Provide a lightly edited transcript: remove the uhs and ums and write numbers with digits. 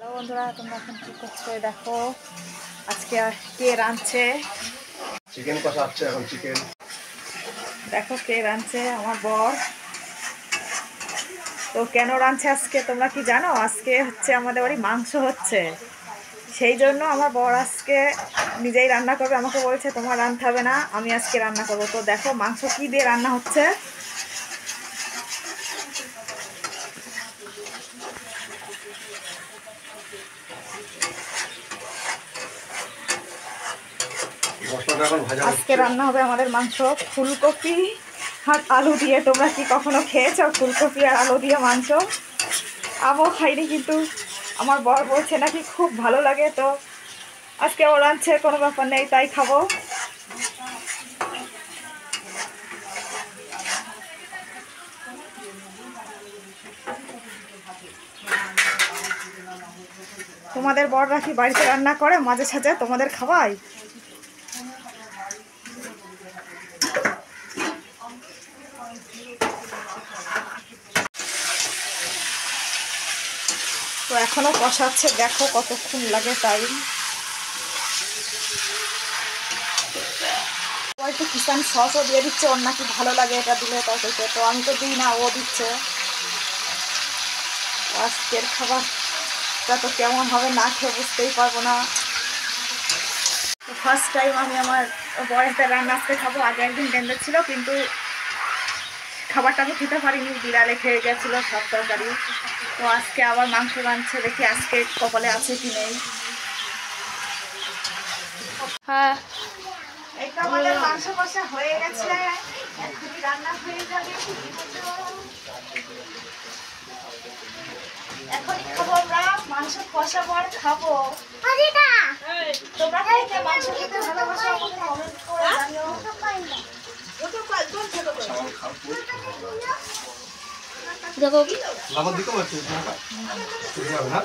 Hello বন্ধুরা, তোমরা এখন কি করছো? দেখো আজকে কে রাঁধছে। চিকেন কষা হচ্ছে এখন। চিকেন দেখো কে রাঁধছে, আমার বর। তো কেন রাঁধছে আজকে তোমরা কি জানো? আজকে হচ্ছে আমাদের বাড়ি মাংস হচ্ছে, সেই জন্য আমার বর আজকে নিজেই রান্না করবে। আমাকে বলছে তোমার রাঁধতে হবে না, আমি আজকে রান্না করবো। তো দেখো মাংস কি দিয়ে রান্না হচ্ছে। আজকে রান্না হবে আমাদের মাংস ফুলকপি আর আলু দিয়ে। তোমরা কি কখনো খেয়েছো ফুলকপি আর আলু দিয়ে মাংস? আমিও খাইনি, কিন্তু আমার বর বলছে নাকি খুব ভালো লাগে। তো আজকে ও রাঁধছে, কোনো ব্যাপার নেই, তাই খাবো। তোমাদের বররা কি বাড়িতে রান্না করে মাঝে সাঝে তোমাদের খাওয়ায়? তো এখনো কষাচ্ছে, দেখো কতক্ষণ লাগে টাইম। ও একটু কিষান সসও দিয়ে দিচ্ছে, ওর নাকি ভালো লাগে এটা দিলে তরকারিতে। তো আমি তো দিই না, ও দিচ্ছে। আজকের খাবারটা তো কেমন হবে না খেয়ে বুঝতেই পারবো না। তো ফার্স্ট টাইম আমি আমার বরের রান্না আজকে খাবো। আগে একদিন ডেন্ডার ছিল, কিন্তু খাবারটা আমি খেতে পারিনি, বিড়ালে খেয়ে গেছিলো সব তরকারি। তো আজকে আবার মাংস রাঁধছে, দেখি আজকে কপালে আছে কি নেই। হ্যাঁ, এই তো আমাদের মাংস কষা হয়ে গেছে, এখনই রান্না হয়ে যাবে। এখনই খাবো আমরা মাংস কষা, পর খাবো। তোমরা খাইতে মাংস খেতে ভালোবাসো, আমাকে কমেন্ট করে জানিও। দেখো লাভার দিকে বলছো না?